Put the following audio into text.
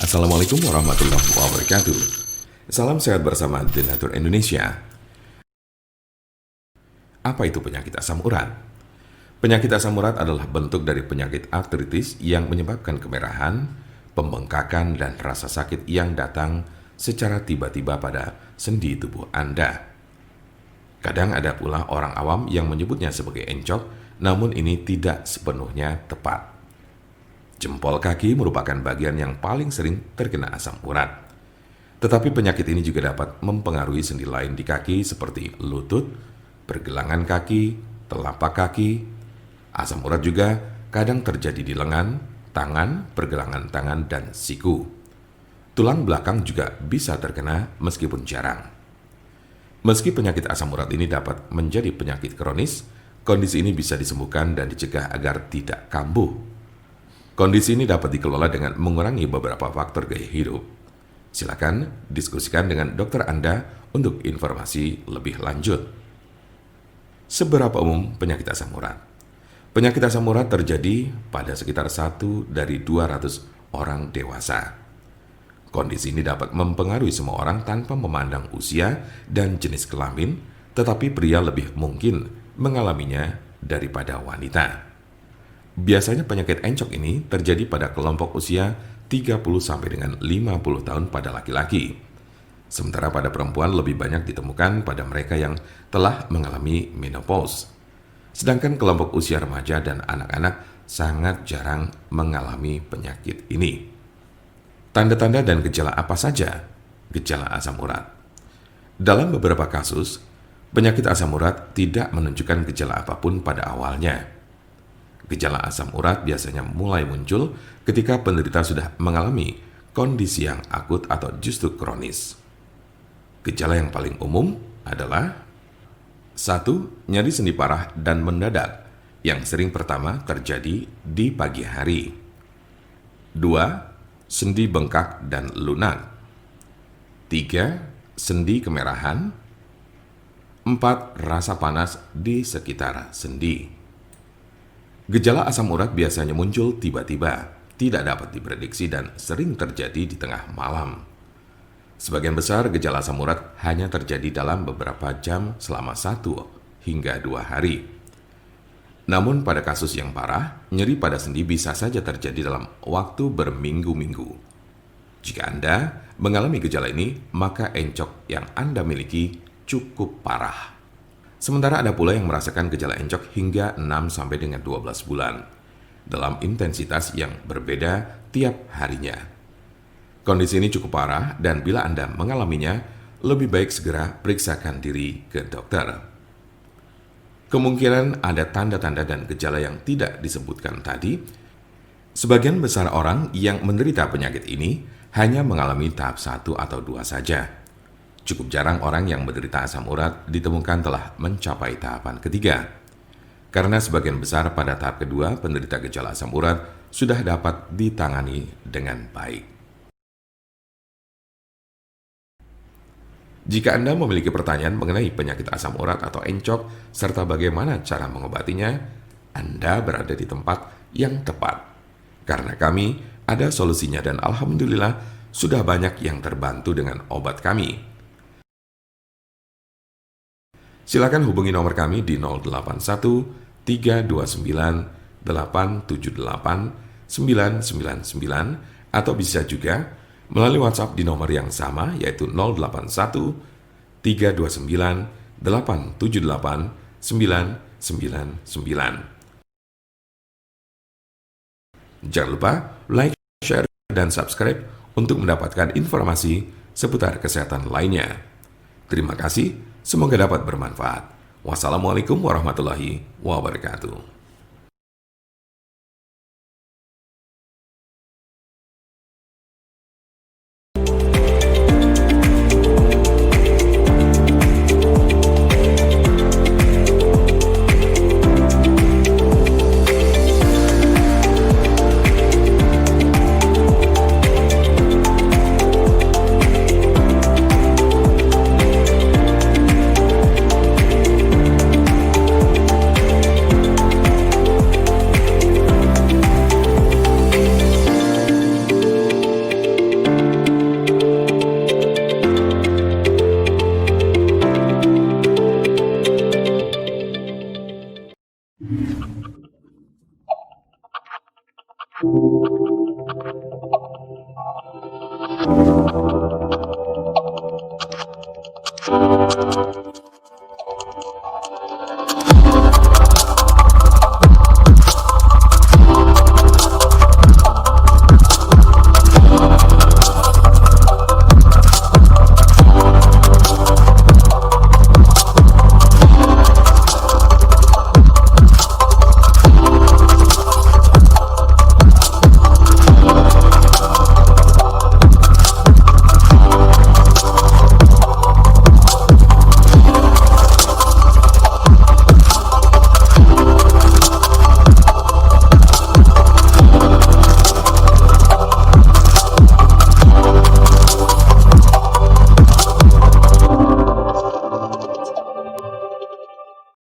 Assalamualaikum warahmatullahi wabarakatuh. Salam sehat bersama The Nature Indonesia. Apa itu penyakit asam urat? Penyakit asam urat adalah bentuk dari penyakit artritis yang menyebabkan kemerahan, pembengkakan, dan rasa sakit yang datang secara tiba-tiba pada sendi tubuh Anda. Kadang ada pula orang awam yang menyebutnya sebagai encok, namun ini tidak sepenuhnya tepat. Jempol kaki merupakan bagian yang paling sering terkena asam urat. Tetapi penyakit ini juga dapat mempengaruhi sendi lain di kaki seperti lutut, pergelangan kaki, telapak kaki. Asam urat juga kadang terjadi di lengan, tangan, pergelangan tangan, dan siku. Tulang belakang juga bisa terkena meskipun jarang. Meski penyakit asam urat ini dapat menjadi penyakit kronis, kondisi ini bisa disembuhkan dan dicegah agar tidak kambuh. Kondisi ini dapat dikelola dengan mengurangi beberapa faktor gaya hidup. Silakan diskusikan dengan dokter Anda untuk informasi lebih lanjut. Seberapa umum penyakit asam urat? Penyakit asam urat terjadi pada sekitar 1 dari 200 orang dewasa. Kondisi ini dapat mempengaruhi semua orang tanpa memandang usia dan jenis kelamin, tetapi pria lebih mungkin mengalaminya daripada wanita. Biasanya penyakit encok ini terjadi pada kelompok usia 30 sampai dengan 50 tahun pada laki-laki. Sementara pada perempuan lebih banyak ditemukan pada mereka yang telah mengalami menopause. Sedangkan kelompok usia remaja dan anak-anak sangat jarang mengalami penyakit ini. Tanda-tanda dan gejala apa saja gejala asam urat? Dalam beberapa kasus, penyakit asam urat tidak menunjukkan gejala apapun pada awalnya. Gejala asam urat biasanya mulai muncul ketika penderita sudah mengalami kondisi yang akut atau justru kronis. Gejala yang paling umum adalah 1. Nyeri sendi parah dan mendadak yang sering pertama terjadi di pagi hari. 2. Sendi bengkak dan lunak. 3. Sendi kemerahan. 4. Rasa panas di sekitar sendi. Gejala asam urat biasanya muncul tiba-tiba, tidak dapat diprediksi dan sering terjadi di tengah malam. Sebagian besar gejala asam urat hanya terjadi dalam beberapa jam selama 1 hingga 2 hari. Namun pada kasus yang parah, nyeri pada sendi bisa saja terjadi dalam waktu berminggu-minggu. Jika Anda mengalami gejala ini, maka encok yang Anda miliki cukup parah. Sementara ada pula yang merasakan gejala encok hingga 6 sampai dengan 12 bulan dalam intensitas yang berbeda tiap harinya. Kondisi ini cukup parah dan bila Anda mengalaminya, lebih baik segera periksakan diri ke dokter. Kemungkinan ada tanda-tanda dan gejala yang tidak disebutkan tadi. Sebagian besar orang yang menderita penyakit ini hanya mengalami tahap 1 atau 2 saja. Cukup jarang orang yang menderita asam urat ditemukan telah mencapai tahapan ketiga. Karena sebagian besar pada tahap kedua penderita gejala asam urat sudah dapat ditangani dengan baik. Jika Anda memiliki pertanyaan mengenai penyakit asam urat atau encok serta bagaimana cara mengobatinya, Anda berada di tempat yang tepat. Karena kami ada solusinya dan alhamdulillah sudah banyak yang terbantu dengan obat kami. Silakan hubungi nomor kami di 081 329 878 999 atau bisa juga melalui WhatsApp di nomor yang sama yaitu 081 329 878 999. Jangan lupa like, share, dan subscribe untuk mendapatkan informasi seputar kesehatan lainnya. Terima kasih. Semoga dapat bermanfaat. Wassalamualaikum warahmatullahi wabarakatuh.